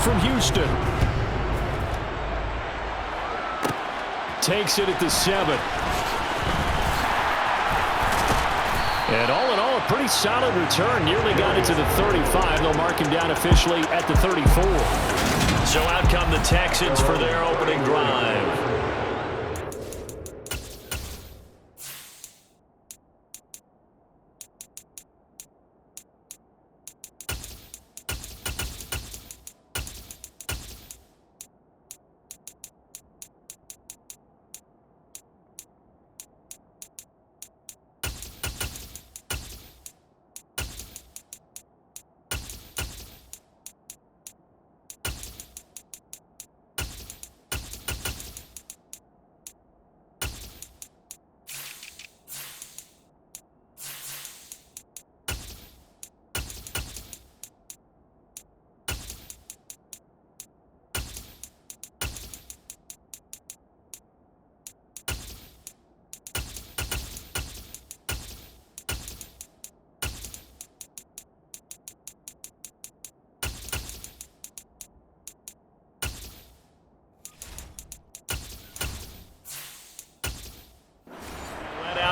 from Houston. Takes it at the 7. And all in all, a pretty solid return. Nearly got it to the 35. They'll mark him down officially at the 34. So out come the Texans for their opening drive.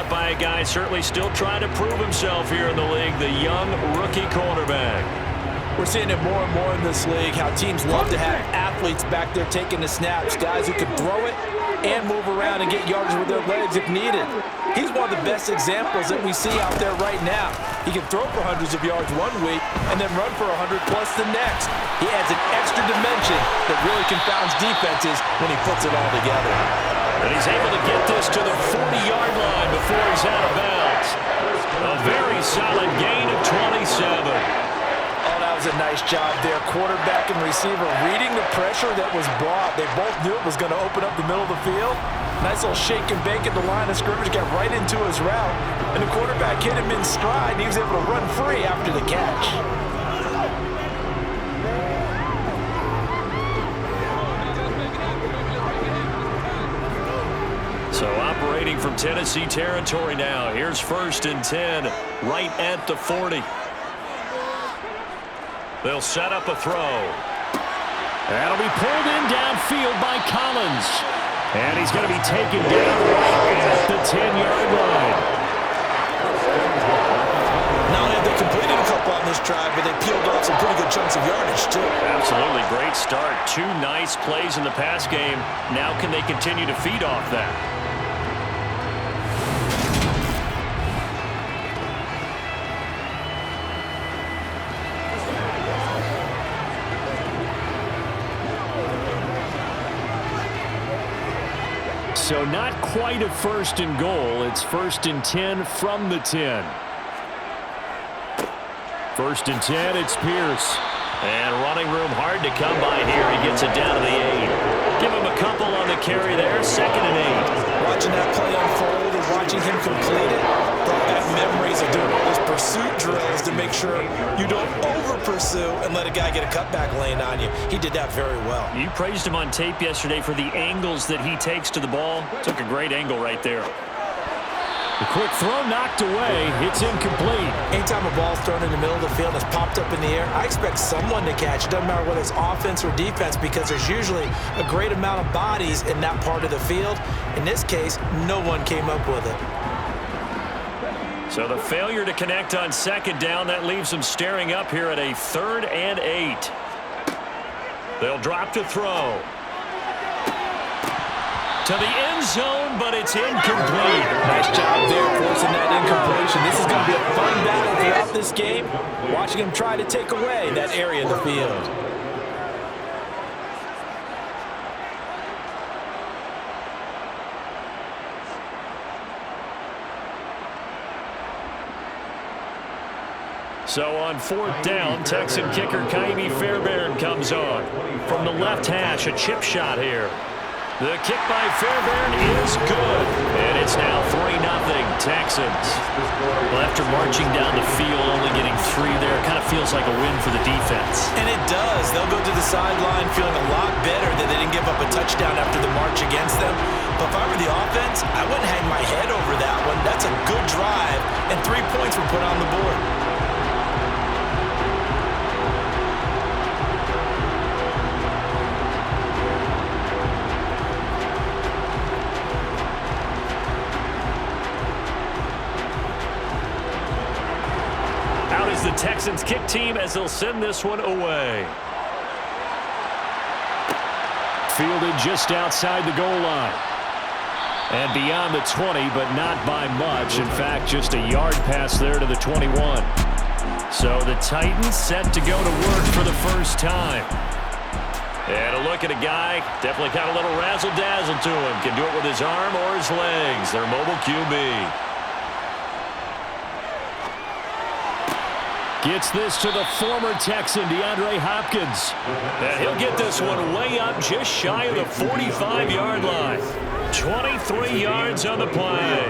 By a guy certainly still trying to prove himself here in the league, the young rookie cornerback. We're seeing it more and more in this league, how teams love to have athletes back there taking the snaps, guys who can throw it and move around and get yardage with their legs if needed. He's one of the best examples that we see out there right now. He can throw for hundreds of yards one week and then run for 100 plus the next. He adds an extra dimension that really confounds defenses when he puts it all together. And he's able to get this to the 40-yard line before he's out of bounds. A very solid gain of 27. Oh, that was a nice job there. Quarterback and receiver reading the pressure that was brought. They both knew it was going to open up the middle of the field. Nice little shake and bake at the line of scrimmage, got right into his route. And the quarterback hit him in stride, and he was able to run free after the catch. So operating from Tennessee territory now. Here's 1st and 10, right at the 40. They'll set up a throw. That'll be pulled in downfield by Collins. And he's going to be taken down right at the 10-yard line. Not only have they completed a couple on this drive, but they peeled off some pretty good chunks of yardage, too. Absolutely great start. 2 nice plays in the pass game. Now can they continue to feed off that? So not quite a 1st and goal. It's 1st and 10 from the 10. 1st and 10, it's Pierce. And running room hard to come by here. He gets it down to the 8. Give him a couple on the carry there. 2nd and 8. Watching that play unfold and watching him complete it, brought back memories of doing all those pursuit drills to make sure you don't over-pursue and let a guy get a cutback lane on you. He did that very well. You praised him on tape yesterday for the angles that he takes to the ball. Took a great angle right there. The quick throw knocked away. It's incomplete. Anytime a ball's thrown in the middle of the field and it's popped up in the air, I expect someone to catch it. Doesn't matter whether it's offense or defense, because there's usually a great amount of bodies in that part of the field. In this case, no one came up with it. So the failure to connect on 2nd down, that leaves them staring up here at a 3rd and 8. They'll drop to throw. To the end zone, but it's incomplete. Nice job there forcing that incompletion. This is going to be a fun battle throughout this game, watching him try to take away that area of the field. So on 4th down, Texan kicker Kaimi Fairbairn comes on. From the left hash, a chip shot here. The kick by Fairbairn is good. And it's now 3-0 Texans. Well, after marching down the field, only getting 3 there, it kind of feels like a win for the defense. And it does. They'll go to the sideline feeling a lot better that they didn't give up a touchdown after the march against them. But if I were the offense, I wouldn't hang my head over that one. That's a good drive, and 3 points were put on the board. Texans kick team as they'll send this one away. Fielded just outside the goal line. And beyond the 20, but not by much. In fact, just a yard pass there to the 21. So the Titans set to go to work for the first time. And a look at a guy, definitely got a little razzle-dazzle to him. Can do it with his arm or his legs. Their mobile QB. Gets this to the former Texan, DeAndre Hopkins. And he'll get this one way up just shy of the 45-yard line. 23 yards on the play.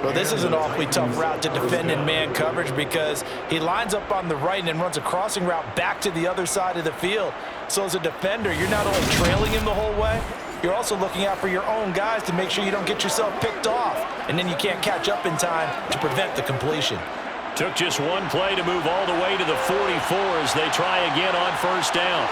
Well, this is an awfully tough route to defend in man coverage because he lines up on the right and then runs a crossing route back to the other side of the field. So as a defender, you're not only trailing him the whole way, you're also looking out for your own guys to make sure you don't get yourself picked off. And then you can't catch up in time to prevent the completion. Took just one play to move all the way to the 44 as they try again on first down.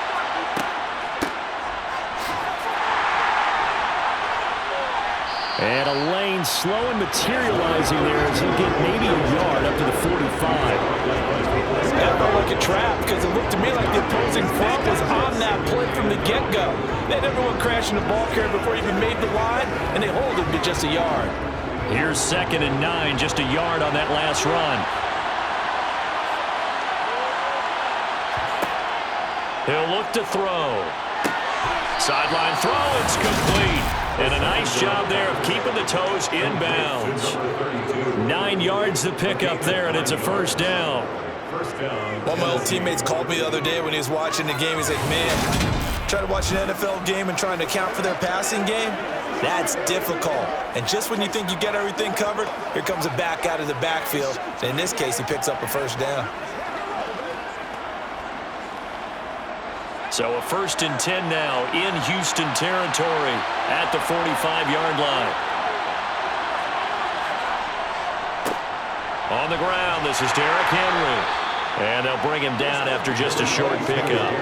And a lane slow and materializing there as he'll get maybe a yard up to the 45. That felt like a trap because it looked to me like the opposing front was on that play from the get-go. They had everyone crashing the ball carrier before he even made the line, and they hold him to just a yard. Here's 2nd and 9, just a yard on that last run. He'll look to throw. Sideline throw, it's complete. And a nice job there of keeping the toes in bounds. 9 yards to pick up there, and it's a first down. One of my old teammates called me the other day when he was watching the game. He's like, man, try to watch an NFL game and trying to account for their passing game? That's difficult. And just when you think you get everything covered, here comes a back out of the backfield. And in this case, he picks up a first down. So a 1st and 10 now in Houston territory at the 45-yard line. On the ground, this is Derrick Henry. And they'll bring him down after just a short pickup.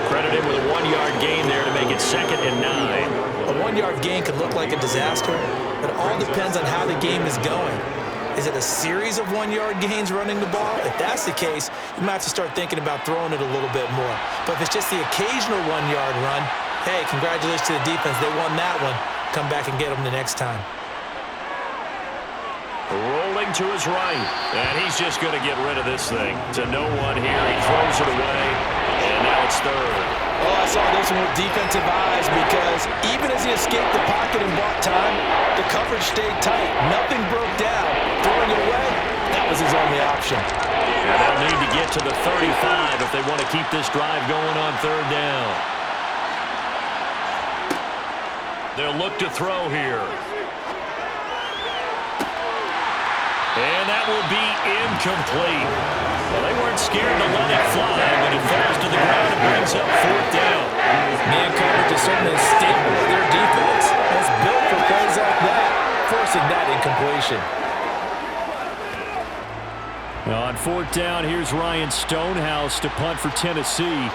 Credit him with a 1-yard gain there to make it 2nd and 9. A 1-yard gain could look like a disaster, but it all depends on how the game is going. Is it a series of 1-yard gains running the ball? If that's the case, you might have to start thinking about throwing it a little bit more. But if it's just the occasional 1-yard run, hey, congratulations to the defense. They won that one. Come back and get them the next time. Rolling to his right, and he's just going to get rid of this thing. To no one here, he throws it away, and now it's 3rd. Oh, I saw this one with defensive eyes because even as he escaped the pocket and bought time, the coverage stayed tight. Nothing broke down. Throwing it away, that was his only option. And they'll need to get to the 35 if they want to keep this drive going on 3rd down. They'll look to throw here. And that will be incomplete. Well, they weren't scared to let it fly, but it falls to the ground and brings up 4th down. Man coverage is certainly a staple of their defense. It's built for plays like that, forcing that incompletion. On 4th down, here's Ryan Stonehouse to punt for Tennessee.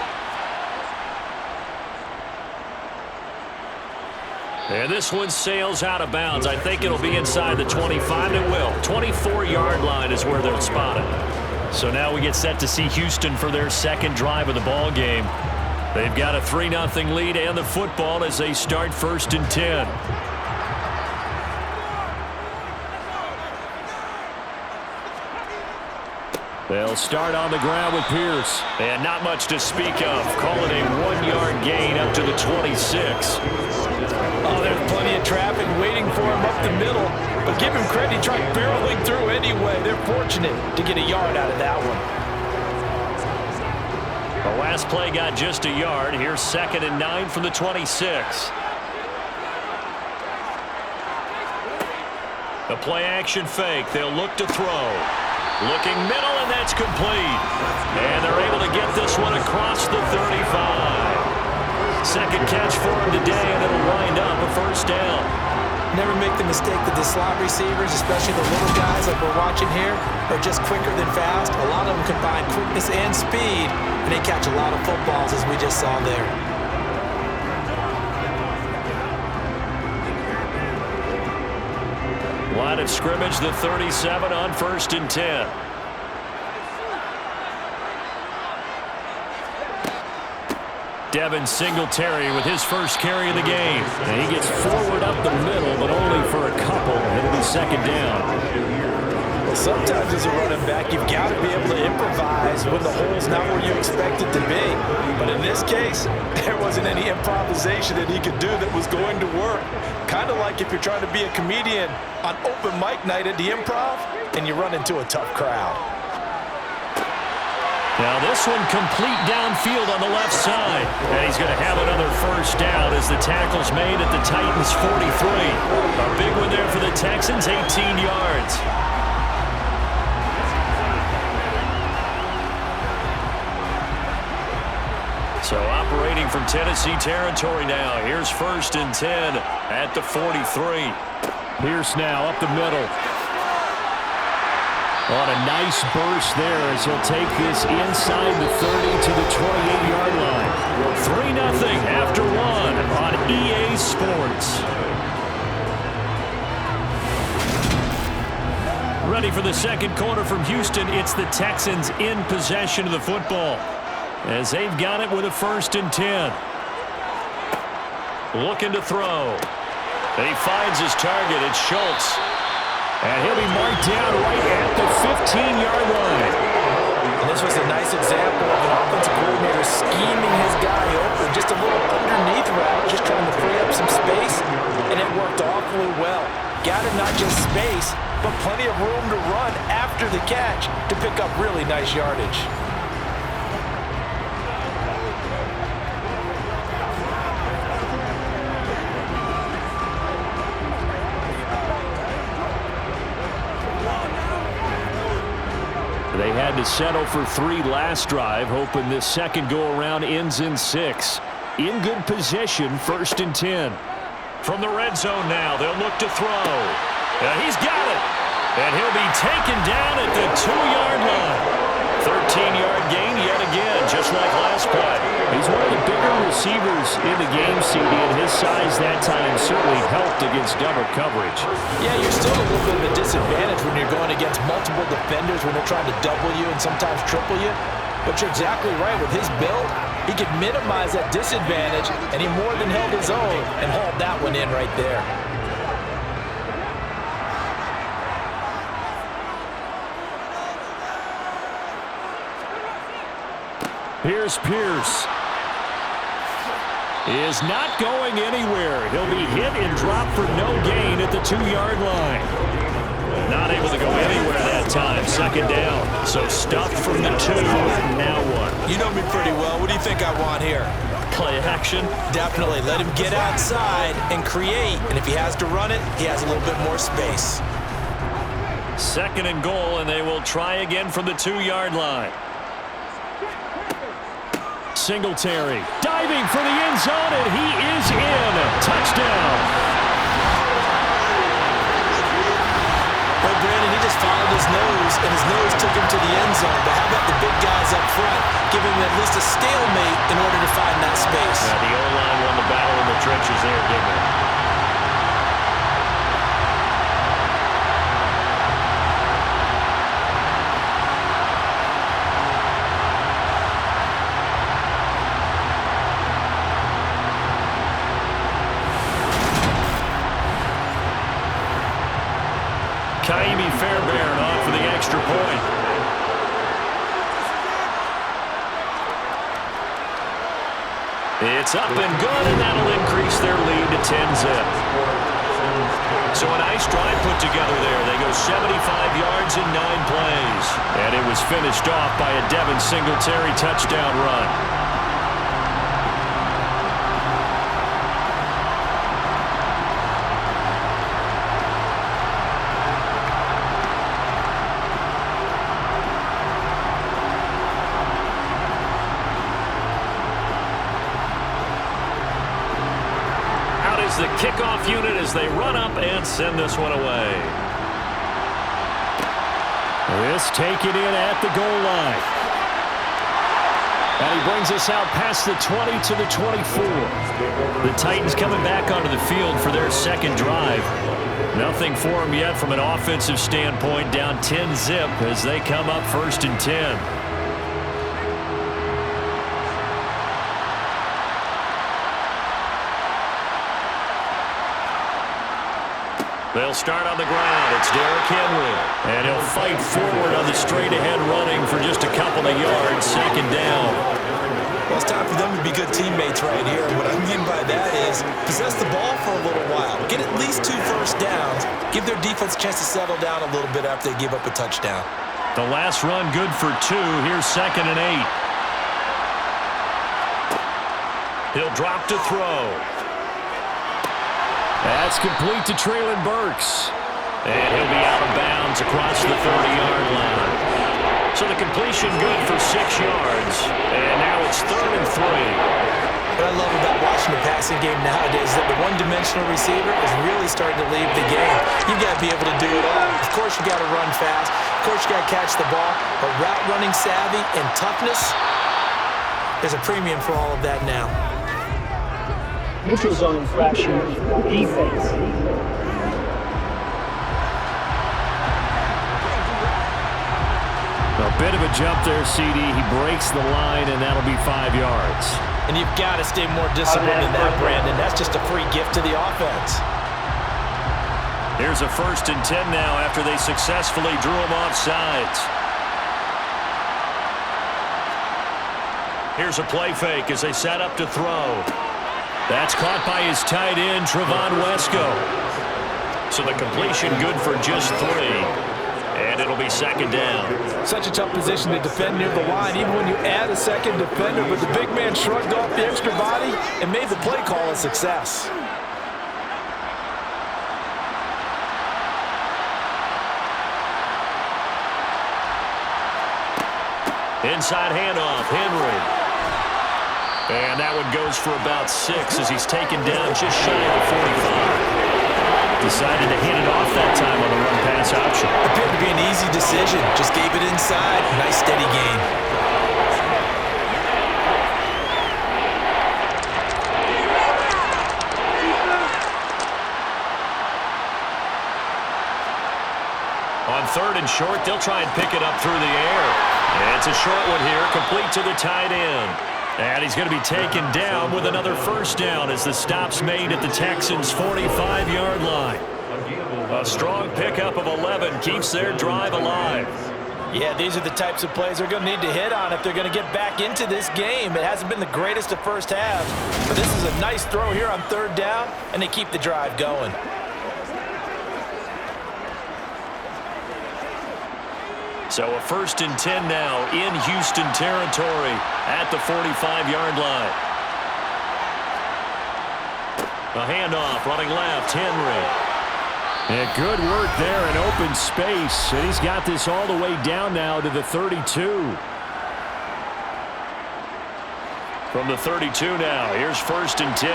And this one sails out of bounds. I think it'll be inside the 25. It will. 24-yard line is where they'll spot it. So now we get set to see Houston for their 2nd drive of the ball game. They've got a 3-0 lead and the football as they start 1st and 10. They'll start on the ground with Pierce. And not much to speak of. Call it a 1-yard gain up to the 26. Oh, there's plenty of traffic waiting for him up the middle. But give him credit, he tried barreling through anyway. They're fortunate to get a yard out of that one. The last play got just a yard. Here's 2nd and 9 from the 26. The play action fake. They'll look to throw. Looking middle, and that's complete. And they're able to get this one across the 35. 2nd catch for him today, and it'll wind up a 1st down. Never make the mistake that the slot receivers, especially the little guys like we're watching here, are just quicker than fast. A lot of them combine quickness and speed, and they catch a lot of footballs, as we just saw there. Line of scrimmage, the 37 on 1st and 10. Devin Singletary with his first carry of the game. And he gets forward up the middle, but only for a couple. It'll be second down. Well, sometimes as a running back, you've got to be able to improvise when the hole's not where you expect it to be. But in this case, there wasn't any improvisation that he could do that was going to work. Kind of like if you're trying to be a comedian on open mic night at the Improv and you run into a tough crowd. Now this one complete downfield on the left side. And he's going to have another first down as the tackle's made at the Titans' 43. A big one there for the Texans, 18 yards. So operating from Tennessee territory now. Here's 1st and 10 at the 43. Pierce now up the middle. On a nice burst there as he'll take this inside the 30 to the 28-yard line. 3-0 after one on EA Sports. Ready for the second quarter from Houston. It's the Texans in possession of the football, as they've got it with a 1st and 10. Looking to throw. And he finds his target. It's Schultz. And he'll be marked down right at the 15-yard line. And this was a nice example of an offensive coordinator scheming his guy open. Just a little underneath route, just trying to free up some space. And it worked awfully well. Got him not just space, but plenty of room to run after the catch to pick up really nice yardage. They had to settle for 3 last drive, hoping this second go-around ends in 6. In good position, 1st and 10. From the red zone now, they'll look to throw. He's got it. And he'll be taken down at the 2-yard line. 13-yard gain yet again, just like last play. He's one of the bigger receivers in the game, CD, and his size that time certainly helped against double coverage. Yeah, you're still a little bit of a disadvantage when you're going against multiple defenders when they're trying to double you and sometimes triple you. But you're exactly right. With his build, he could minimize that disadvantage, and he more than held his own and hauled that one in right there. Here's Pierce. He is not going anywhere. He'll be hit and dropped for no gain at the 2-yard line. Not able to go anywhere that time. Second down. So stuffed from the 2. Now what? You know me pretty well. What do you think I want here? Play action? Definitely. Let him get outside and create. And if he has to run it, he has a little bit more space. 2nd and goal, and they will try again from the 2-yard line. Singletary diving for the end zone, and he is in. Touchdown. Well, Brandon, he just followed his nose, and his nose took him to the end zone. But how about the big guys up front? Give him at least a stalemate in order to find that space. Yeah, the O-line won the battle in the trenches there, didn't it? Fairbairn on for the extra point. It's up and good, and that'll increase their lead to 10-zip. So a nice drive put together there. They go 75 yards in 9 plays. And it was finished off by a Devin Singletary touchdown run. The kickoff unit as they run up and send this one away. This taken in at the goal line. And he brings us out past the 20 to the 24. The Titans coming back onto the field for their second drive. Nothing for them yet from an offensive standpoint, down 10-zip as they come up 1st and 10. They'll start on the ground. It's Derrick Henry. And he'll fight forward on the straight-ahead running for just a couple of yards. Second down. Well, it's time for them to be good teammates right here. What I mean by that is possess the ball for a little while. Get at least 2 first downs. Give their defense a chance to settle down a little bit after they give up a touchdown. The last run good for 2. Here's 2nd and 8. He'll drop to throw. That's complete to Treylon Burks. And he'll be out of bounds across the 30-yard line. So the completion good for 6 yards. And now it's 3rd and 3. What I love about watching the passing game nowadays is that the one-dimensional receiver is really starting to leave the game. You've got to be able to do it all. Of course, you got to run fast. Of course, you got to catch the ball. But route running savvy and toughness, there's a premium for all of that now. Neutral zone infraction, defense. A bit of a jump there, CD. He breaks the line, and that'll be 5 yards. And you've got to stay more disciplined than that, Brandon. That's just a free gift to the offense. Here's a 1st and 10 now after they successfully drew him off sides. Here's a play fake as they set up to throw. That's caught by his tight end, Trevon Wesco. So the completion good for just 3. And it'll be 2nd down. Such a tough position to defend near the line, even when you add a second defender. But the big man shrugged off the extra body and made the play call a success. Inside handoff, Henry. And that one goes for about 6 as he's taken down just shy of the 45. Decided to hand it off that time on the run-pass option. Appeared to be an easy decision. Just gave it inside. Nice steady gain. On 3rd and short, they'll try and pick it up through the air. And it's a short one here, complete to the tight end. And he's going to be taken down with another 1st down as the stop's made at the Texans' 45-yard line. A strong pickup of 11 keeps their drive alive. Yeah, these are the types of plays they're going to need to hit on if they're going to get back into this game. It hasn't been the greatest of first halves, but this is a nice throw here on 3rd down, and they keep the drive going. So a 1st and 10 now in Houston territory at the 45-yard line. A handoff running left, Henry. Yeah, good work there in open space. And he's got this all the way down now to the 32. From the 32 now, here's 1st and 10.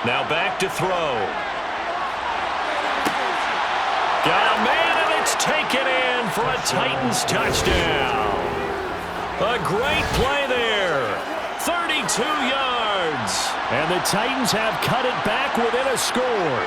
Now back to throw. Got a man, and it's taken in for a Titans touchdown. A great play there. 32 yards. And the Titans have cut it back within a score.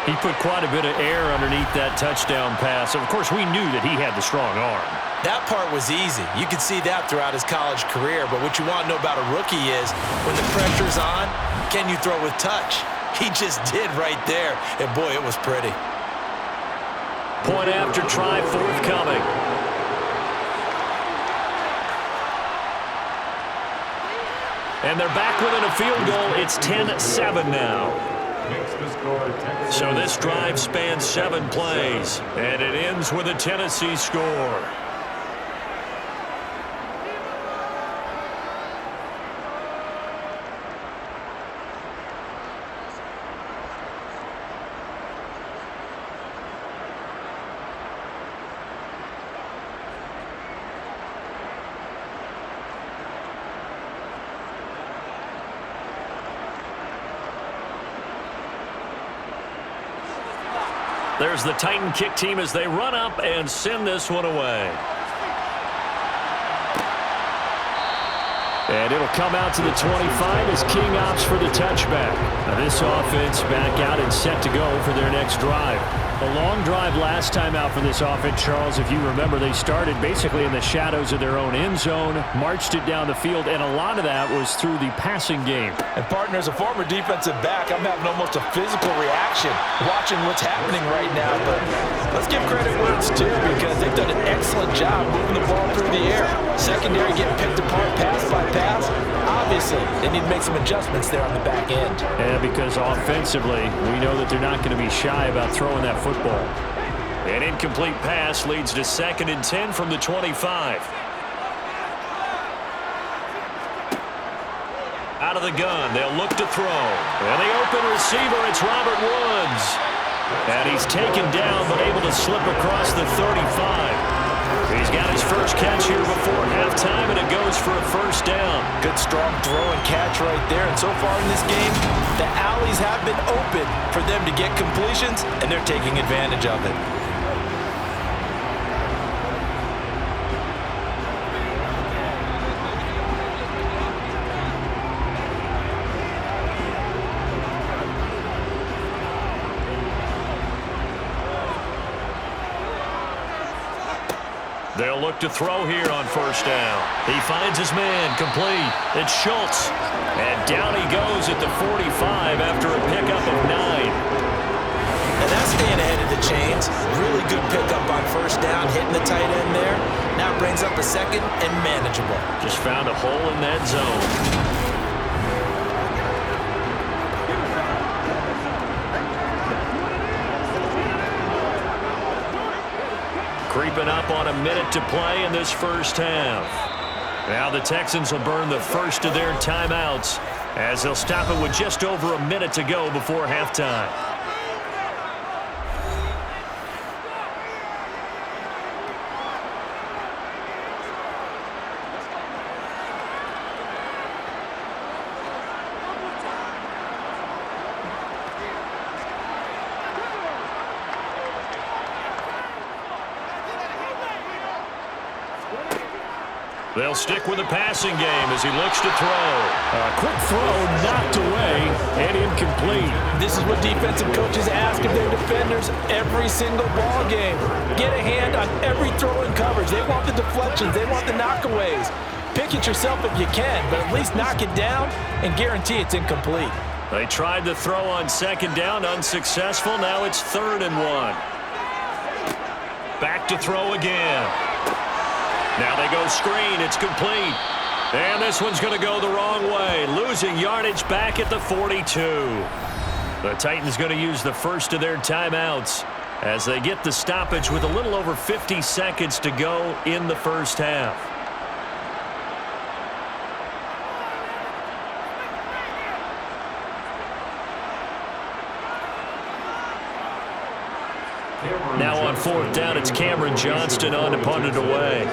He put quite a bit of air underneath that touchdown pass. Of course, we knew that he had the strong arm. That part was easy. You could see that throughout his college career. But what you want to know about a rookie is when the pressure's on, can you throw with touch? He just did right there. And, boy, it was pretty. Point after try forthcoming. And they're back within a field goal. It's 10-7 now. So this drive spans 7 plays. And it ends with a Tennessee score. There's the Titan kick team as they run up and send this one away. And it'll come out to the 25 as King opts for the touchback. Now this offense back out and set to go for their next drive. A long drive last time out for this offense, Charles. If you remember, they started basically in the shadows of their own end zone, marched it down the field, and a lot of that was through the passing game. And partner, as a former defensive back, I'm having almost a physical reaction watching what's happening right now. But let's give credit where it's due, because they've done an excellent job moving the ball through the air. Secondary getting picked apart pass by pass. Obviously, they need to make some adjustments there on the back end. Yeah, because offensively, we know that they're not going to be shy about throwing that football. An incomplete pass leads to 2nd and 10 from the 25. Out of the gun, they'll look to throw. And the open receiver, it's Robert Woods. And he's taken down, but able to slip across the 35. He's got his first catch here before halftime, and it goes for a first down. Good, strong throw and catch right there. And so far in this game, the alleys have been open for them to get completions, and they're taking advantage of it. They'll look to throw here on first down. He finds his man, complete. It's Schultz. And down he goes at the 45 after a pickup of 9. And that's staying ahead of the chains. Really good pickup on first down, hitting the tight end there. Now brings up a 2nd and manageable. Just found a hole in that zone. Creeping up on a minute to play in this first half. Now the Texans will burn the first of their timeouts as they'll stop it with just over a minute to go before halftime. They'll stick with the passing game as he looks to throw. A quick throw knocked away and incomplete. This is what defensive coaches ask of their defenders every single ball game. Get a hand on every throw in coverage. They want the deflections. They want the knockaways. Pick it yourself if you can, but at least knock it down and guarantee it's incomplete. They tried to throw on 2nd down, unsuccessful. Now it's 3rd and 1. Back to throw again. Now they go screen. It's complete. And this one's going to go the wrong way. Losing yardage back at the 42. The Titans going to use the first of their timeouts as they get the stoppage with a little over 50 seconds to go in the first half. Now on 4th down, it's Cameron Johnston on to punt it away.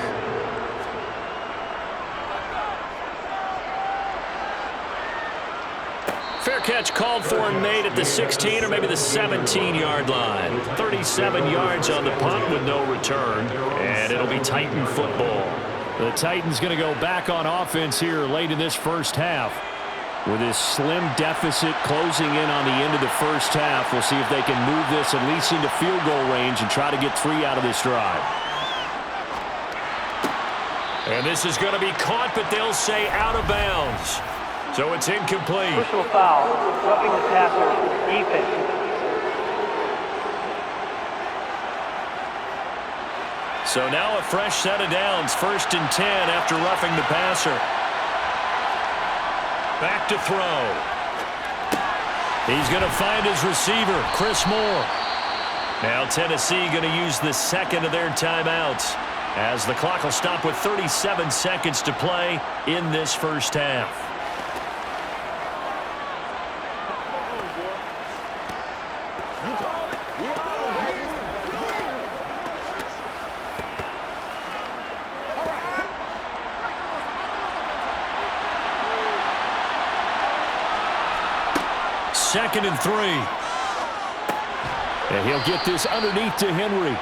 Fair catch called for and made at the 16 or maybe the 17-yard line. 37 yards on the punt with no return, and it'll be Titan football. The Titans going to go back on offense here late in this first half. With this slim deficit closing in on the end of the first half, we'll see if they can move this at least into field goal range and try to get 3 out of this drive. And this is going to be caught, but they'll say out of bounds. So it's incomplete. Personal foul, roughing the passer, defense. So now a fresh set of downs, 1st and 10 after roughing the passer. Back to throw. He's going to find his receiver, Chris Moore. Now Tennessee going to use the 2nd of their timeouts as the clock will stop with 37 seconds to play in this first half. Second and 3. And he'll get this underneath to Henry.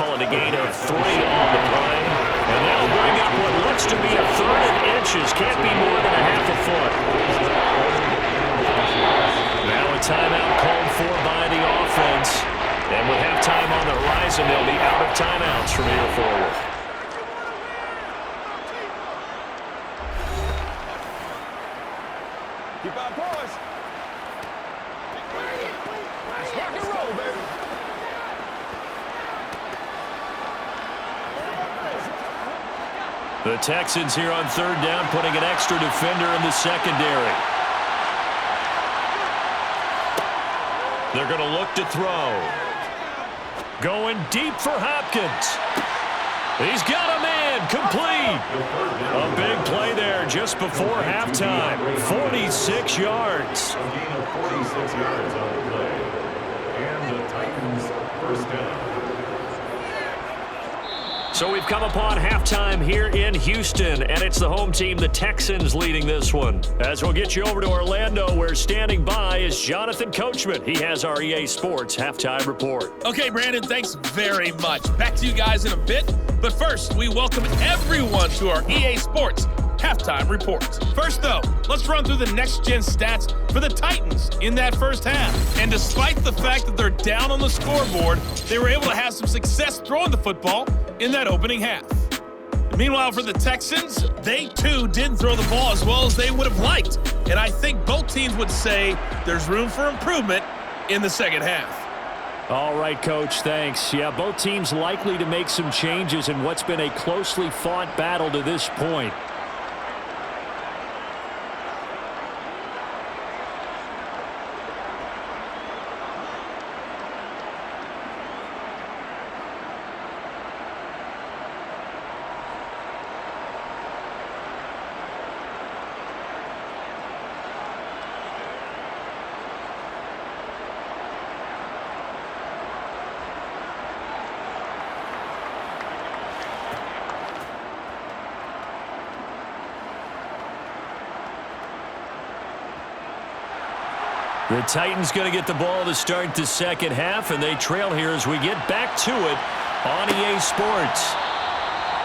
Calling a gain of 3 on the play. And that'll bring up what looks to be a 3rd and inches. Can't be more than a half a foot. Now a timeout called for by the offense. And with half plays, and they'll be out of timeouts from here forward. Keep our boys. Let's rock and roll, baby. The Texans here on third down, putting an extra defender in the secondary. They're going to look to throw. Going deep for Hopkins. He's got a man, complete. A big play there just before halftime. 46 yards. A gain of 46 yards on the play. And the Titans first down. So we've come upon halftime here in Houston, and it's the home team, the Texans, leading this one. As we'll get you over to Orlando, where standing by is Jonathan Coachman. He has our EA Sports halftime report. Okay, Brandon, thanks very much. Back to you guys in a bit. But first, we welcome everyone to our EA Sports halftime report. First, though, let's run through the next-gen stats for the Titans in that first half. And despite the fact that they're down on the scoreboard, they were able to have some success throwing the football in that opening half. Meanwhile, for the Texans, they too didn't throw the ball as well as they would have liked. And I think both teams would say there's room for improvement in the second half. All right, Coach, thanks. Yeah, both teams likely to make some changes in what's been a closely fought battle to this point. The Titans going to get the ball to start the second half, and they trail here as we get back to it on EA Sports.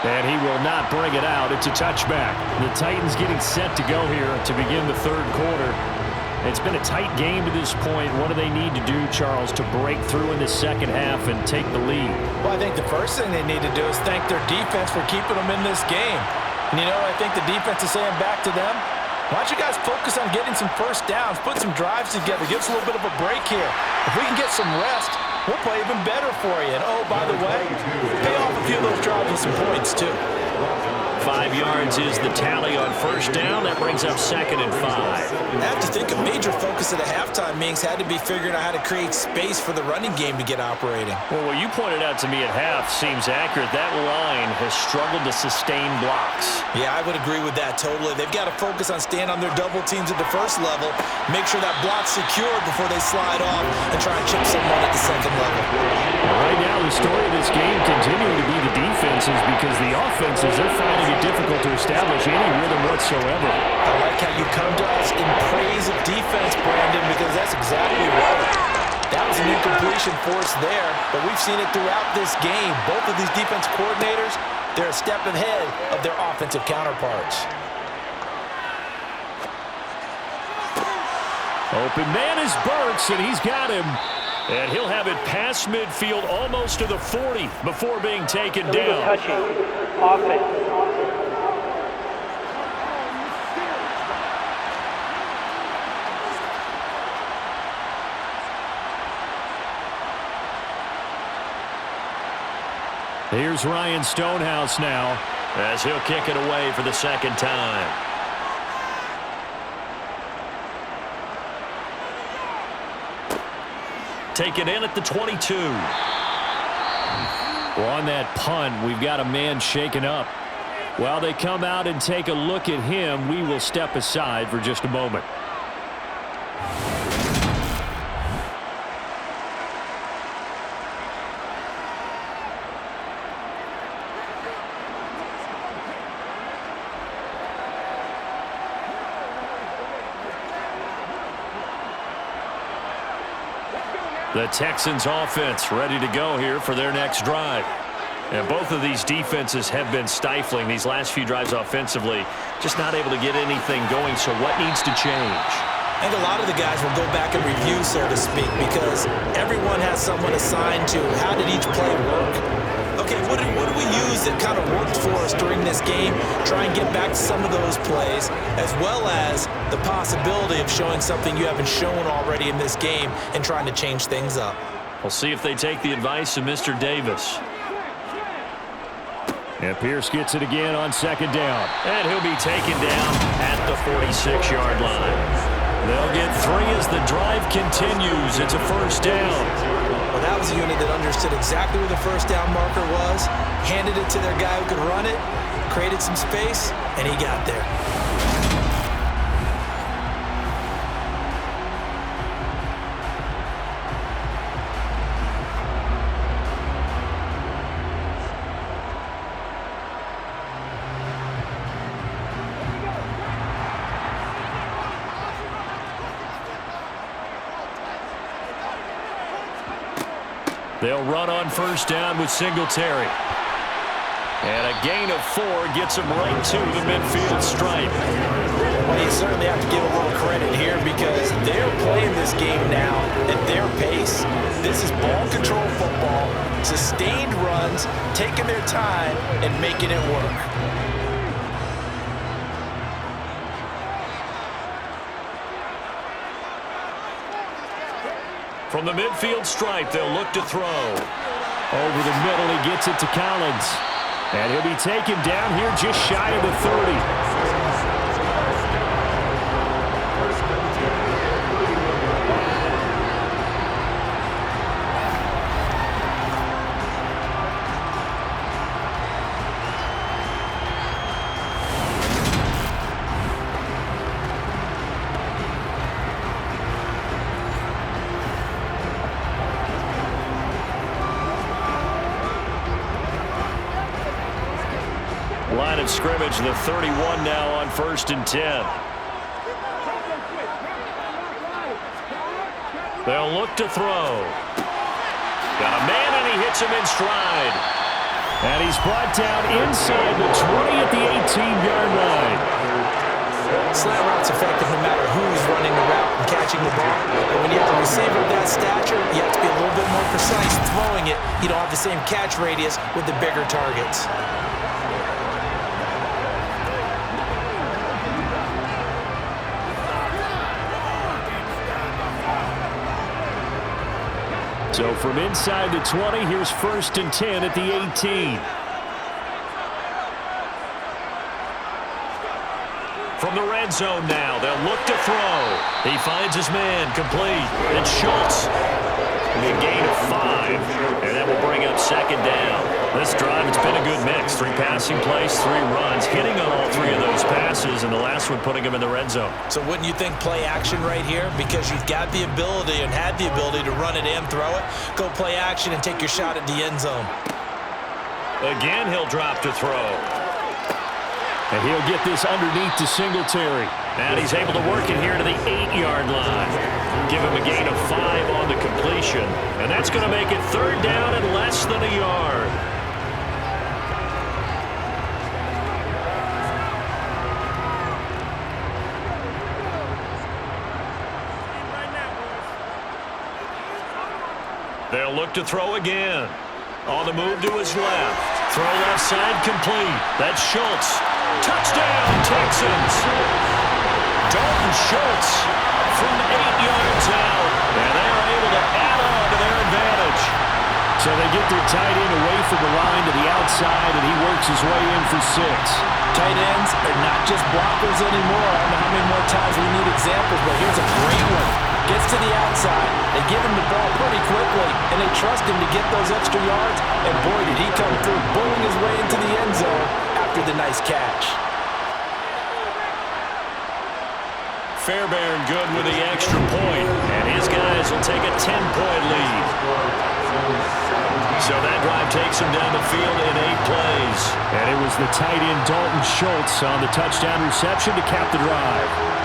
And he will not bring it out. It's a touchback. The Titans getting set to go here to begin the third quarter. It's been a tight game to this point. What do they need to do, Charles, to break through in the second half and take the lead? Well, I think the first thing they need to do is thank their defense for keeping them in this game. And, I think the defense is saying back to them, why don't you guys focus on getting some first downs, put some drives together, give us a little bit of a break here. If we can get some rest, we'll play even better for you. And, oh, by the way, pay off a few of those drives with some points, too. 5 yards is the tally on first down. That brings up 2nd and 5. I have to think a major focus at the halftime meetings had to be figuring out how to create space for the running game to get operating. Well, what you pointed out to me at half seems accurate. That line has struggled to sustain blocks. Yeah, I would agree with that totally. They've got to focus on staying on their double teams at the first level, make sure that block's secured before they slide off and try and chip someone at the second level. Right now, the story of this game continuing to be the defenses, because the offenses, they're finding it difficult to establish any rhythm whatsoever. I like how you come to us in praise of defense, Brandon, because that's exactly right. That was an incompletion force there, but we've seen it throughout this game. Both of these defense coordinators, they're a step ahead of their offensive counterparts. Open man is Burks, and he's got him. And he'll have it past midfield almost to the 40 before being taken down. Touching. Offense. Here's Ryan Stonehouse now as he'll kick it away for the second time. Taken in at the 22. Well, on that punt, we've got a man shaken up. While they come out and take a look at him, we will step aside for just a moment. The Texans offense ready to go here for their next drive. And both of these defenses have been stifling these last few drives offensively. Just not able to get anything going, so what needs to change? I think a lot of the guys will go back and review, so to speak, because everyone has someone assigned to how did each play work. Okay, what do we use that kind of worked for us during this game? Try and get back to some of those plays, as well as the possibility of showing something you haven't shown already in this game and trying to change things up. We'll see if they take the advice of Mr. Davis. And Pierce gets it again on second down. And he'll be taken down at the 46-yard line. They'll get 3 as the drive continues. It's a first down. Well, that was a unit that understood exactly where the first down marker was, handed it to their guy who could run it, created some space, and he got there. They'll run on first down with Singletary. And a gain of 4 gets them right to the midfield stripe. Well, you certainly have to give a little credit here because they're playing this game now at their pace. This is ball control football, sustained runs, taking their time and making it work. From the midfield stripe, they'll look to throw. Over the middle, he gets it to Collins. And he'll be taken down here just shy of the 30. Line of scrimmage, the 31 now on 1st and 10. They'll look to throw. Got a man, and he hits him in stride. And he's brought down inside the 20 at the 18-yard line. Slant route's effective no matter who's running the route and catching the ball. But when you have a receiver of that stature, you have to be a little bit more precise throwing it. You don't have the same catch radius with the bigger targets. So from inside the 20, here's 1st and 10 at the 18. From the red zone now, they'll look to throw. He finds his man, complete. It's Schultz. A gain of 5, and that will bring up 2nd down. This drive, it's been a good mix. 3 passing plays, 3 runs, hitting on all 3 of those passes, and the last one putting him in the red zone. So wouldn't you think play action right here? Because you've got the ability and had the ability to run it and throw it. Go play action and take your shot at the end zone. Again, he'll drop to throw. And he'll get this underneath to Singletary. And he's able to work it here to the 8-yard line. Give him a gain of 5 on the completion. And that's going to make it 3rd down and less than a yard. They'll look to throw again. On the move to his left. Throw left side complete. That's Schultz. Touchdown, Texans. Dalton Schultz from 8 yards out. And they're able to add on to their advantage. So they get their tight end away from the line to the outside, and he works his way in for 6. Tight ends are not just blockers anymore. I don't know how many more times we need examples, but here's a great one. Gets to the outside. They give him the ball pretty quickly, and they trust him to get those extra yards. And boy, did he come through, bowling his way into the end zone after the nice catch. Fairbairn good with the extra point, and his guys will take a 10-point lead. So that drive takes him down the field in 8 plays. And it was the tight end Dalton Schultz on the touchdown reception to cap the drive.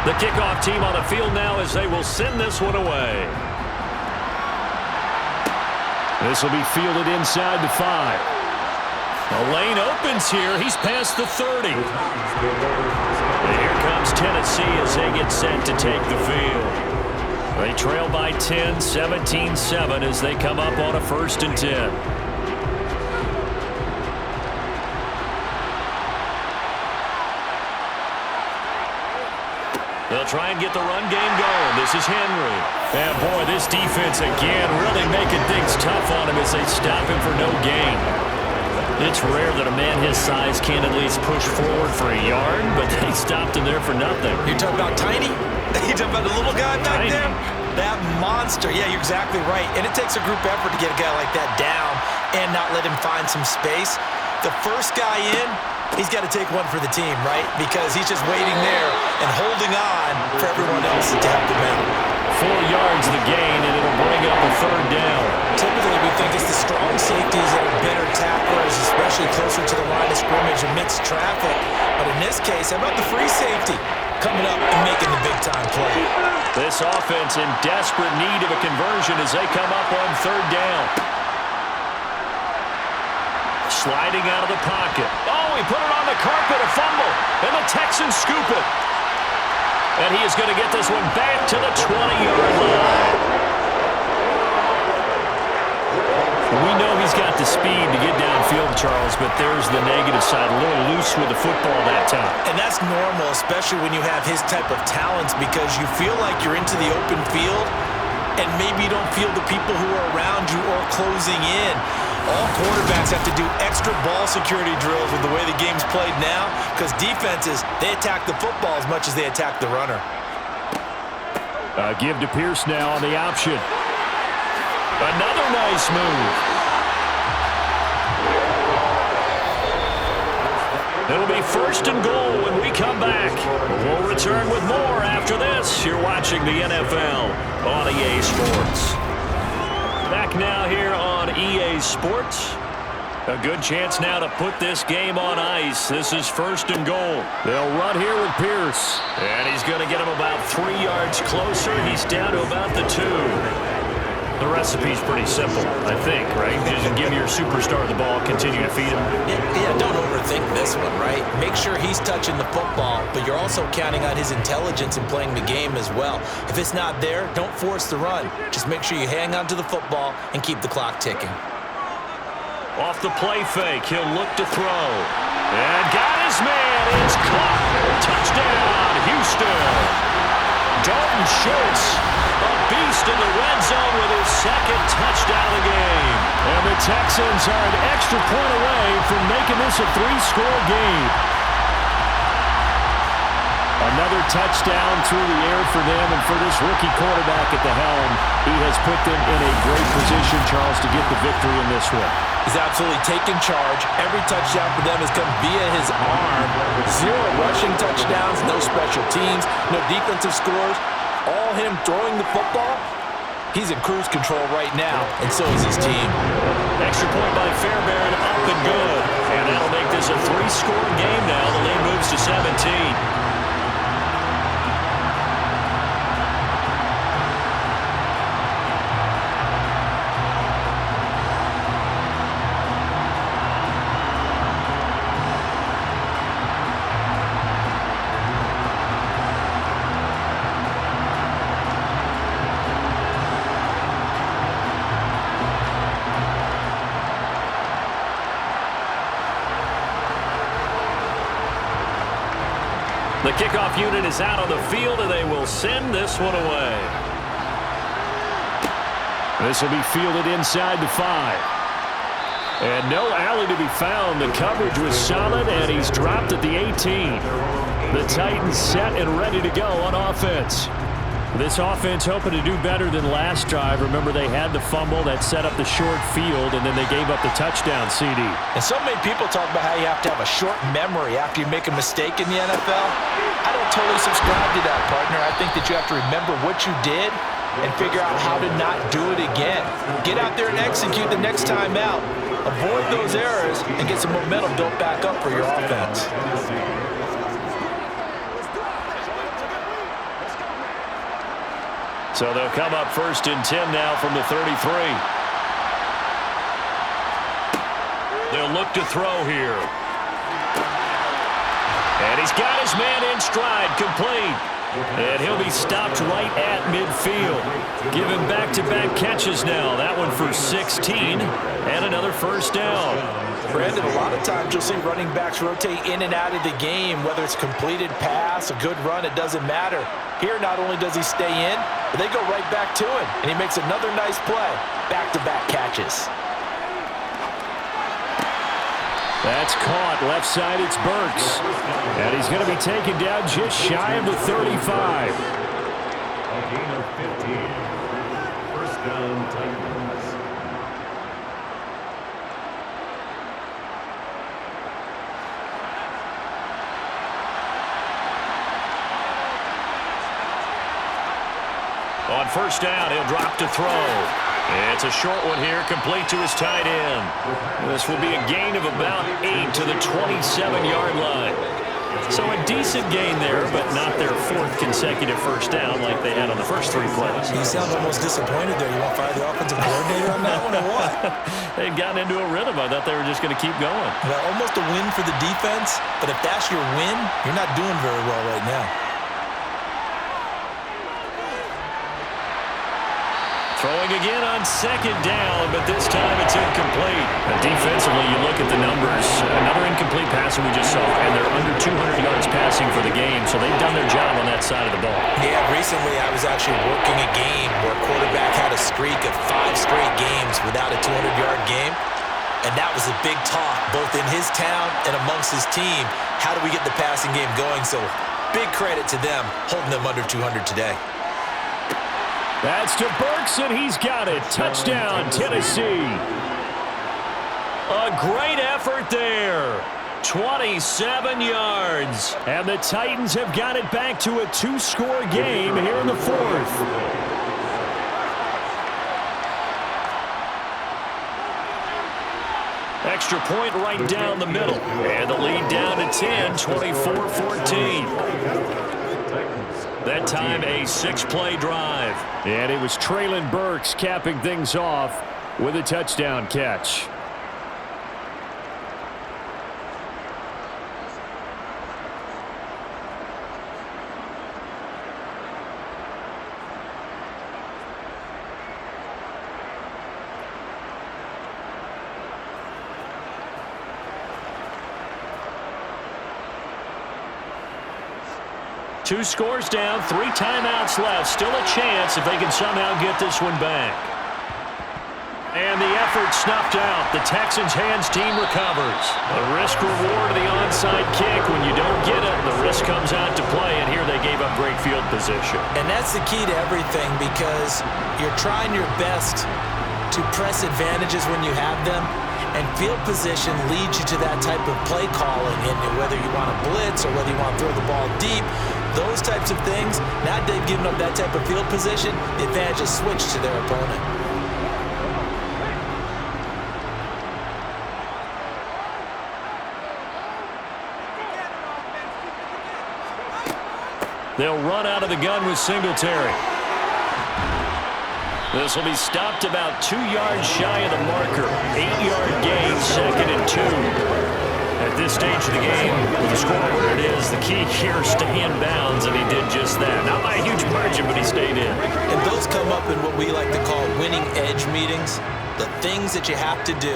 The kickoff team on the field now as they will send this one away. This will be fielded inside the 5. The lane opens here. He's past the 30. And here comes Tennessee as they get set to take the field. They trail by 10, 17-7 as they come up on a 1st and 10. They'll try and get the run game going. This is Henry. And boy, this defense again really making things tough on him as they stop him for no gain. It's rare that a man his size can't at least push forward for a yard, but they stopped him there for nothing. You're talking about tiny? You're talking about the little guy back Tiny. there? That monster. Yeah, you're exactly right. And it takes a group effort to get a guy like that down and not let him find some space. The first guy in, he's got to take one for the team, right? Because he's just waiting there and holding on for everyone else to help him out. 4 yards the gain, and it'll bring up a 3rd down. Typically, we think it's the strong safeties that are better tacklers, especially closer to the line of scrimmage amidst traffic. But in this case, how about the free safety coming up and making the big-time play? This offense in desperate need of a conversion as they come up on 3rd down. Sliding out of the pocket. Oh, he put it on the carpet, a fumble, and the Texans scoop it. And he is going to get this one back to the 20-yard line. We know he's got the speed to get downfield, Charles, but there's the negative side. A little loose with the football that time. And that's normal, especially when you have his type of talents, because you feel like you're into the open field and maybe you don't feel the people who are around you or closing in. All quarterbacks have to do extra ball security drills with the way the game's played now, because defenses, they attack the football as much as they attack the runner. Give to Pierce now on the option. Another nice move. It'll be 1st and goal when we come back. We'll return with more after this. You're watching the NFL on EA Sports. Back now here on EA Sports. A good chance now to put this game on ice. This is 1st and goal. They'll run here with Pierce. And he's going to get him about 3 yards closer. He's down to about the 2. The recipe's pretty simple, I think, right? Just give your superstar the ball, continue to feed him. Yeah, don't overthink this one, right? Make sure he's touching the football, but you're also counting on his intelligence in playing the game as well. If it's not there, don't force the run. Just make sure you hang on to the football and keep the clock ticking. Off the play fake, he'll look to throw. And got his man. It's caught. Touchdown, Houston. Dalton Schultz, a beast in the red zone with his 2nd touchdown of the game. And the Texans are an extra point away from making this a 3-score game. Another touchdown through the air for them, and for this rookie quarterback at the helm, he has put them in a great position, Charles, to get the victory in this one. He's absolutely taken charge. Every touchdown for them has come via his arm. 0 rushing touchdowns, no special teams, no defensive scores. All him throwing the football. He's in cruise control right now, and so is his team. Extra point by Fairbairn, up and good. And that'll make this a 3-score game now. The lead moves to 17. The kickoff unit is out on the field, and they will send this one away. This will be fielded inside the 5. And no alley to be found. The coverage was solid, and he's dropped at the 18. The Titans set and ready to go on offense. This offense hoping to do better than last drive. Remember, they had the fumble that set up the short field, and then they gave up the touchdown CD. And so many people talk about how you have to have a short memory after you make a mistake in the NFL. I don't totally subscribe to that, partner. I think that you have to remember what you did and figure out how to not do it again. Get out there and execute the next time out. Avoid those errors and get some momentum built back up for your offense. So they'll come up 1st and 10 now from the 33. They'll look to throw here. And he's got his man in stride, complete. And he'll be stopped right at midfield. Given back-to-back catches now. That one for 16 and another 1st down. Brandon, a lot of times you'll see running backs rotate in and out of the game, whether it's completed pass, a good run, it doesn't matter. Here, not only does he stay in, but they go right back to him, and he makes another nice play. Back-to-back catches. That's caught. Left side, it's Burks. And he's going to be taken down just shy of the 35. A gain of 15. 1st down, Titans. On 1st down, he'll drop to throw. It's a short one here, complete to his tight end. This will be a gain of about 8 to the 27-yard line. So a decent gain there, but not their 4th consecutive 1st down like they had on the first 3 plays. You sound almost disappointed there. You want to fire the offensive coordinator on that one or what? They'd gotten into a rhythm. I thought they were just going to keep going. Well, almost a win for the defense, but if that's your win, you're not doing very well right now. Throwing again on 2nd down, but this time it's incomplete. Defensively, you look at the numbers. Another incomplete pass we just saw, and they're under 200 yards passing for the game, so they've done their job on that side of the ball. Yeah, recently I was actually working a game where a quarterback had a streak of 5 straight games without a 200-yard game, and that was a big talk, both in his town and amongst his team. How do we get the passing game going? So big credit to them, holding them under 200 today. That's to Burks, and he's got it. Touchdown, Tennessee. A great effort there. 27 yards. And the Titans have got it back to a 2-score game here in the 4th. Extra point right down the middle. And the lead down to 10, 24-14. That time a 6-play drive. And it was Treylon Burks capping things off with a touchdown catch. Two scores down, 3 timeouts left. Still a chance if they can somehow get this one back. And the effort snuffed out. The Texans' hands team recovers. The risk-reward of the onside kick. When you don't get it, the risk comes out to play, and here they gave up great field position. And that's the key to everything, because you're trying your best to press advantages when you have them, and field position leads you to that type of play calling. And whether you want to blitz or whether you want to throw the ball deep, those types of things, now they've given up that type of field position, the advantage is switched to their opponent. They'll run out of the gun with Singletary. This will be stopped about 2 yards shy of the marker. 8-yard gain, 2nd and 2. At this stage of the game, with the score where it is, the key here, stay in bounds, and he did just that. Not by a huge margin, but he stayed in. And those come up in what we like to call winning edge meetings. The things that you have to do,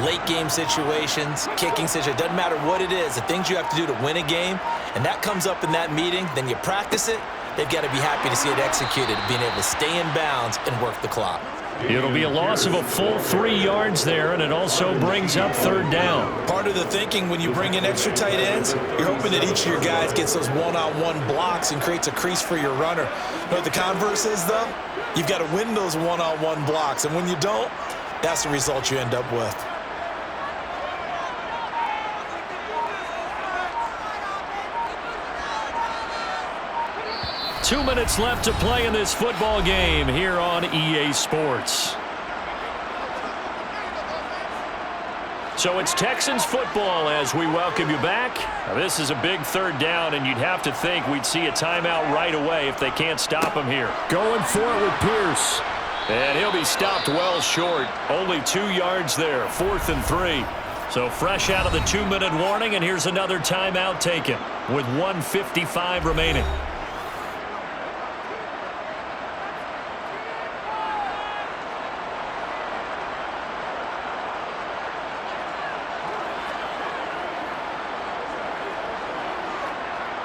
late game situations, kicking situations, doesn't matter what it is, the things you have to do to win a game, and that comes up in that meeting, then you practice it, they've got to be happy to see it executed, being able to stay in bounds and work the clock. It'll be a loss of a full 3 yards there, and it also brings up 3rd down. Part of the thinking when you bring in extra tight ends, you're hoping that each of your guys gets those one-on-one blocks and creates a crease for your runner. You know what the converse is, though? You've got to win those one-on-one blocks, and when you don't, that's the result you end up with. Two minutes left to play in this football game here on EA Sports. So it's Texans football as we welcome you back. Now, this is a big third down, and you'd have to think we'd see a timeout right away if they can't stop him here. Going for it with Pierce. And he'll be stopped well short. Only 2 yards there, 4th and 3. So fresh out of the 2-minute warning, and here's another timeout taken with 1:55 remaining.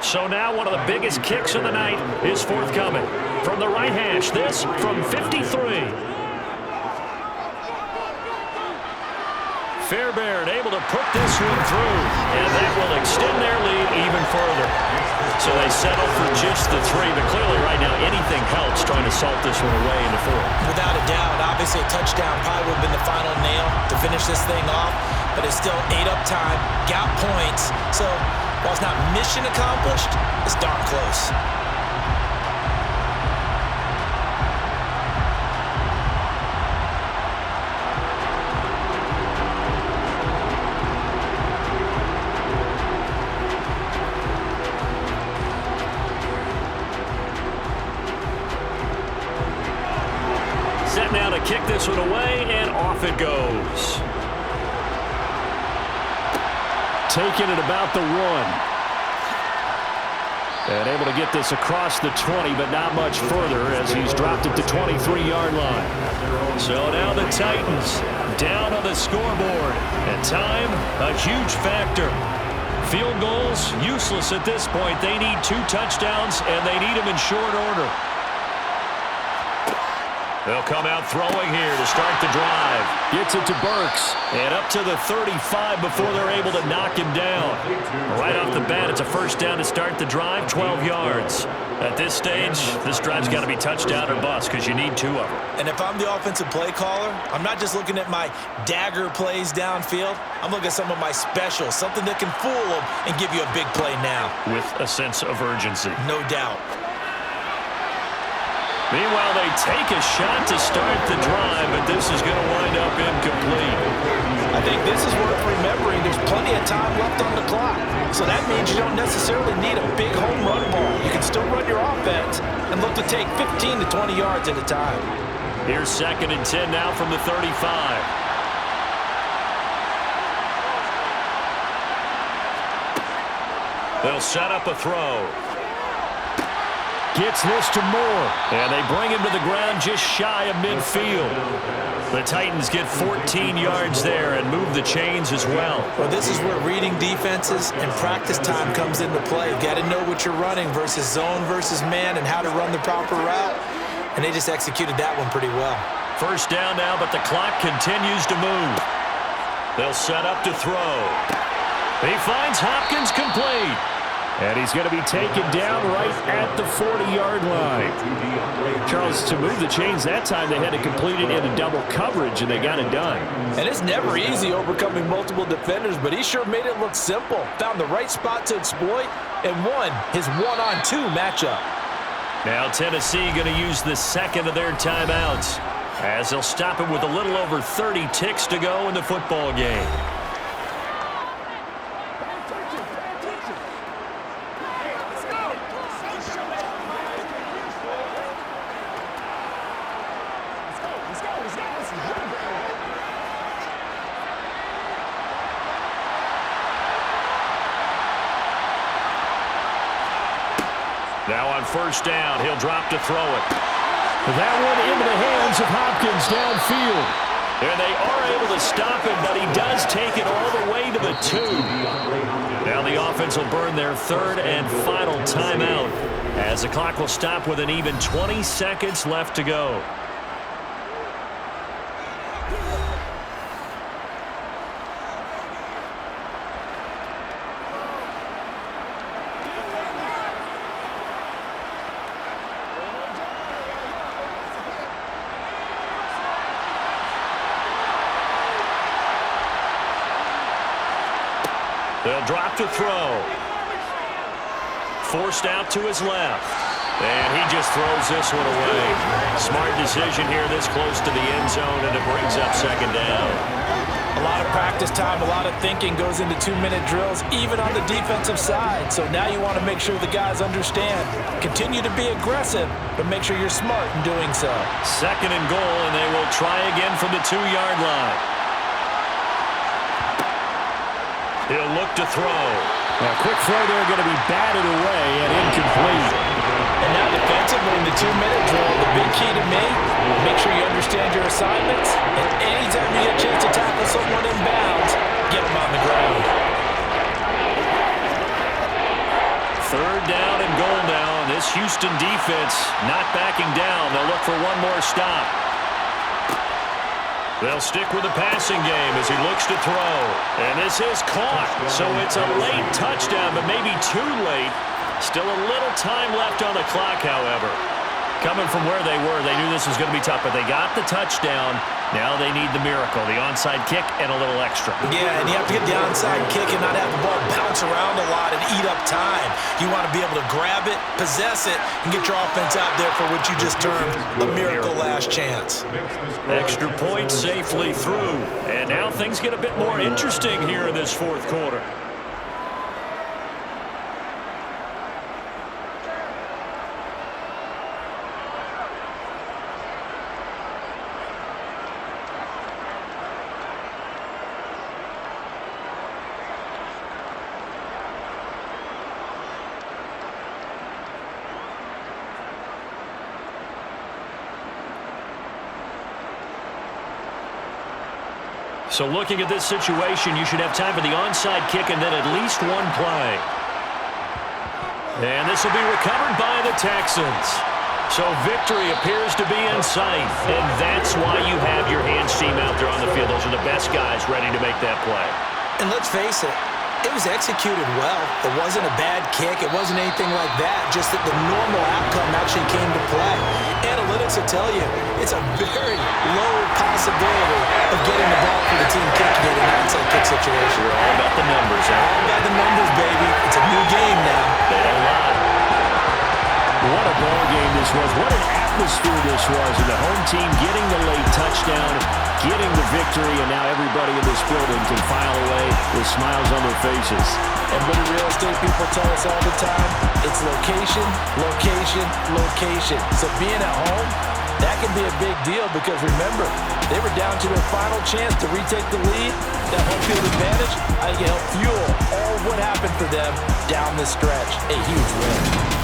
So now one of the biggest kicks of the night is forthcoming. From the right hash, this from 53. Fairbairn able to put this one through, and that will extend their lead even further. So they settle for just the 3, but clearly right now anything helps trying to salt this one away in the 4th. Without a doubt, obviously a touchdown probably would have been the final nail to finish this thing off, but it's still 8 up time, got points, so while it's not mission accomplished, it's darn close. Set now to kick this one away, and off it goes. Taking it about the 1. And able to get this across the 20, but not much further as he's dropped it to 23-yard line. So now the Titans down on the scoreboard. And time, a huge factor. Field goals, useless at this point. They need 2 touchdowns, and they need them in short order. They'll come out throwing here to start the drive. Gets it to Burks. And up to the 35 before they're able to knock him down. Right off the bat, it's a first down to start the drive, 12 yards. At this stage, this drive's got to be touchdown or bust because you need 2 of them. And if I'm the offensive play caller, I'm not just looking at my dagger plays downfield. I'm looking at some of my specials, something that can fool them and give you a big play now. With a sense of urgency. No doubt. Meanwhile, they take a shot to start the drive, but this is going to wind up incomplete. I think this is worth remembering. There's plenty of time left on the clock. So that means you don't necessarily need a big home run ball. You can still run your offense and look to take 15 to 20 yards at a time. Here's 2nd and 10 now from the 35. They'll set up a throw. Gets this to Moore. And they bring him to the ground just shy of midfield. The Titans get 14 yards there and move the chains as well. Well, this is where reading defenses and practice time comes into play. You've got to know what you're running versus zone versus man and how to run the proper route. And they just executed that one pretty well. First down now, but the clock continues to move. They'll set up to throw. He finds Hopkins complete. And he's going to be taken down right at the 40-yard line. Charles, to move the chains that time, they had to complete it in a double coverage, and they got it done. And it's never easy overcoming multiple defenders, but he sure made it look simple. Found the right spot to exploit and won his 1-on-2 matchup. Now Tennessee going to use the 2nd of their timeouts as they'll stop it with a little over 30 ticks to go in the football game. Now on first down, he'll drop to throw it. That one into the hands of Hopkins downfield. And they are able to stop him, but he does take it all the way to the 2. Now the offense will burn their 3rd and final timeout as the clock will stop with an even 20 seconds left to go. They'll drop to throw. Forced out to his left. And he just throws this one away. Smart decision here this close to the end zone, and it brings up 2nd down. A lot of practice time, a lot of thinking goes into 2-minute drills, even on the defensive side. So now you want to make sure the guys understand. Continue to be aggressive, but make sure you're smart in doing so. 2nd and goal, and they will try again from the 2-yard line. He'll look to throw. A quick throw there, going to be batted away and incomplete. And now defensively in the 2-minute drill, the big key to me, make sure you understand your assignments, and anytime you get a chance to tackle someone in bounds, get them on the ground. 3rd down and goal now, and this Houston defense not backing down. They'll look for one more stop. They'll stick with the passing game as he looks to throw. And this is caught, so it's a late touchdown, but maybe too late. Still a little time left on the clock, however. Coming from where they were, they knew this was going to be tough, but they got the touchdown. Now they need the miracle, the onside kick and a little extra. Yeah, and you have to get the onside kick and not have the ball bounce around a lot and eat up time. You want to be able to grab it, possess it, and get your offense out there for what you just termed a miracle last chance. Extra point safely through. And now things get a bit more interesting here in this 4th quarter. So looking at this situation, you should have time for the onside kick and then at least one play. And this will be recovered by the Texans. So victory appears to be in sight. And that's why you have your hands team out there on the field. Those are the best guys ready to make that play. And let's face it, it was executed well. It wasn't a bad kick. It wasn't anything like that. Just that the normal outcome actually came to play. Analytics will tell you it's a very low possibility of getting the ball for the team kicking it in an onside kick situation. We're all about the numbers, huh? All about the numbers, baby. It's a new game now. They don't lie. What a ball game this was. What an atmosphere this was. And the home team getting the late touchdown, getting the victory, and now everybody in this building can file away with smiles on their faces. And what do real estate people tell us all the time? It's location, location, location. So being at home, that can be a big deal because remember, they were down to their final chance to retake the lead. That home field advantage, I think it helped fuel all what happened for them down this stretch. A huge win.